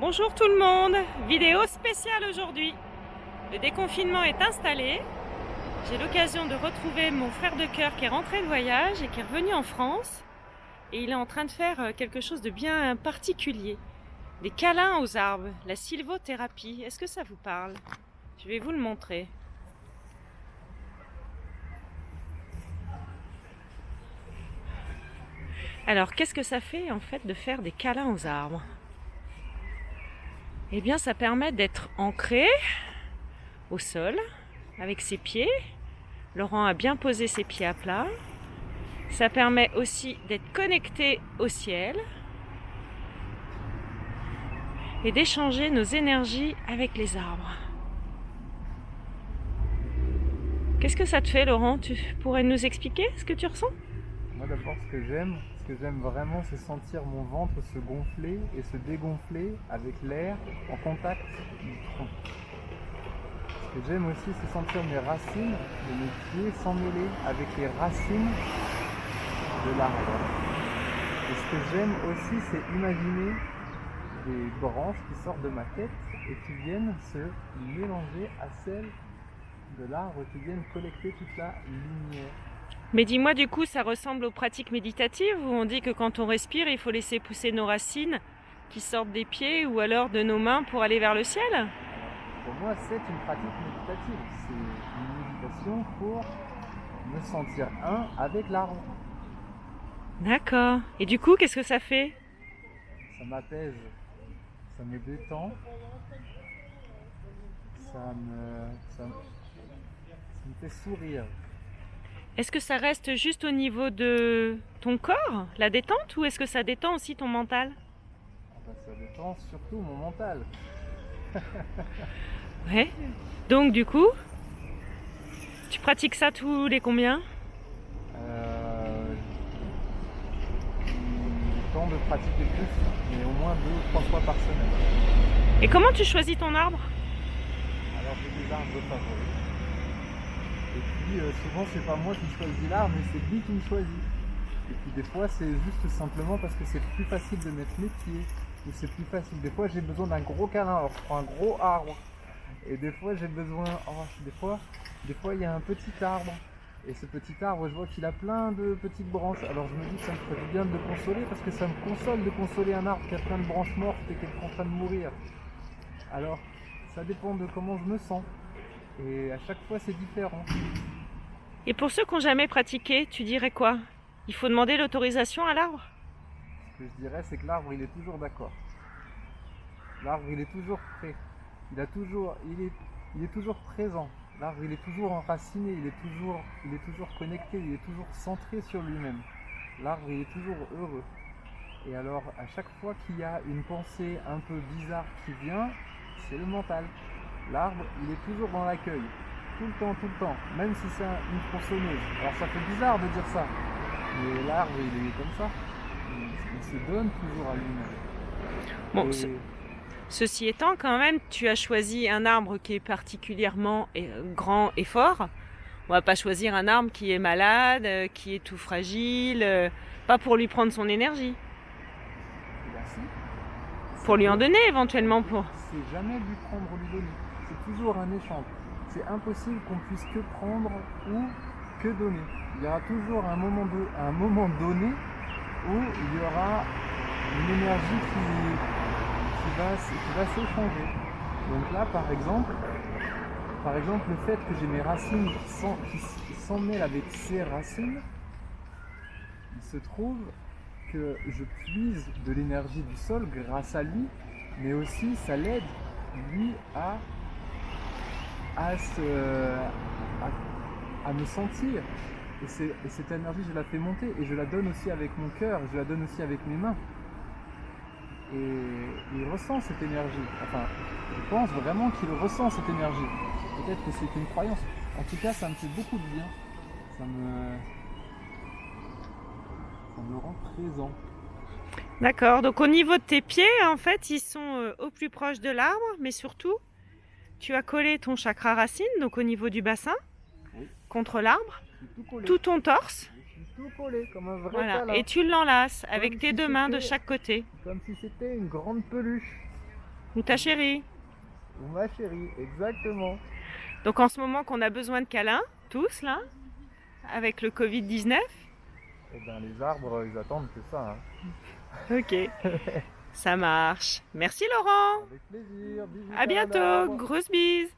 Bonjour tout le monde, vidéo spéciale aujourd'hui. Le déconfinement est installé. J'ai l'occasion de retrouver mon frère de cœur qui est rentré de voyage et qui est revenu en France. Et il est en train de faire quelque chose de bien particulier. Des câlins aux arbres, la sylvothérapie. Est-ce que ça vous parle? Je vais vous le montrer. Alors, qu'est-ce que ça fait en fait de faire des câlins aux arbres? Eh bien, ça permet d'être ancré au sol avec ses pieds. Laurent a bien posé ses pieds à plat. Ça permet aussi d'être connecté au ciel et d'échanger nos énergies avec les arbres. Qu'est-ce que ça te fait, Laurent? Tu pourrais nous expliquer ce que tu ressens? Moi d'abord ce que j'aime vraiment, c'est sentir mon ventre se gonfler et se dégonfler avec l'air en contact du tronc. Ce que j'aime aussi, c'est sentir mes racines et mes pieds s'emmêler avec les racines de l'arbre. Et ce que j'aime aussi, c'est imaginer des branches qui sortent de ma tête et qui viennent se mélanger à celles de l'arbre, qui viennent collecter toute la lumière. Mais dis-moi, du coup, ça ressemble aux pratiques méditatives où on dit que quand on respire, il faut laisser pousser nos racines qui sortent des pieds ou alors de nos mains pour aller vers le ciel? Pour moi, c'est une pratique méditative. C'est une méditation pour me sentir un avec l'arbre. D'accord. Et du coup, qu'est-ce que ça fait? Ça m'apaise, ça me détend, ça me fait sourire. Est-ce que ça reste juste au niveau de ton corps, la détente, ou est-ce que ça détend aussi ton mental? Enfin, ça détend surtout mon mental. Ouais. Donc du coup, tu pratiques ça tous les combien? Euh, le temps de pratiquer plus, mais au moins 2 ou 3 fois par semaine. Et comment tu choisis ton arbre? Alors j'ai des arbres favoris. Et puis souvent c'est pas moi qui choisis l'arbre, mais c'est lui qui me choisit. Et puis des fois c'est juste simplement parce que c'est plus facile de mettre mes pieds, ou c'est plus facile. Des fois j'ai besoin d'un gros câlin, alors je prends un gros arbre. Et des fois j'ai besoin, des fois il y a un petit arbre. Et ce petit arbre, je vois qu'il a plein de petites branches. Alors je me dis que ça me ferait du bien de le consoler, parce que ça me console de consoler un arbre qui a plein de branches mortes et qui est en train de mourir. Alors ça dépend de comment je me sens. Et à chaque fois c'est différent. Et pour ceux qui n'ont jamais pratiqué, tu dirais quoi? Il faut demander l'autorisation à l'arbre? Ce que je dirais, c'est que l'arbre il est toujours d'accord. L'arbre il est toujours prêt. Il est toujours présent. L'arbre il est toujours enraciné, il est toujours connecté, il est toujours centré sur lui-même. L'arbre il est toujours heureux. Et alors à chaque fois qu'il y a une pensée un peu bizarre qui vient, c'est le mental. L'arbre il est toujours dans l'accueil. Tout le temps, même si c'est une tronçonneuse. Alors ça fait bizarre de dire ça, mais l'arbre il est comme ça. Il se donne toujours à lui-même. Bon, Et ceci étant, quand même, tu as choisi un arbre qui est particulièrement grand et fort. On va pas choisir un arbre qui est malade, qui est tout fragile, pas pour lui prendre son énergie, merci. pour lui en donner éventuellement pour. C'est jamais lui prendre ou lui donner. C'est toujours un échange. C'est impossible qu'on puisse que prendre ou que donner. Il y aura toujours un moment donné où il y aura une énergie qui va s'échanger. Donc là, par exemple, le fait que j'ai mes racines qui s'emmêlent avec ses racines, il se trouve que je puise de l'énergie du sol grâce à lui, mais aussi ça l'aide, lui, à me sentir. Et cette énergie, je la fais monter et je la donne aussi avec mon cœur, je la donne aussi avec mes mains. Et il ressent cette énergie. Enfin, je pense vraiment qu'il ressent cette énergie. Peut-être que c'est une croyance. En tout cas, ça me fait beaucoup de bien. Ça me rend présent. D'accord, donc au niveau de tes pieds, en fait, ils sont au plus proche de l'arbre, mais surtout, tu as collé ton chakra racine, donc au niveau du bassin, Oui. contre l'arbre, Je suis tout collé. tout ton torse, Je suis tout collé, comme un vrai voilà, câlin. et tu l'enlaces avec Comme tes si deux mains de c'était- chaque côté. Comme si c'était une grande peluche. Ou ta chérie. Ou ma chérie, exactement. Donc en ce moment qu'on a besoin de câlins, tous là, avec le Covid-19. Et ben les arbres, ils attendent que ça. Ok, ça marche. Merci Laurent. Avec plaisir. Bisous, À bientôt. d'arbres. Grosse bise.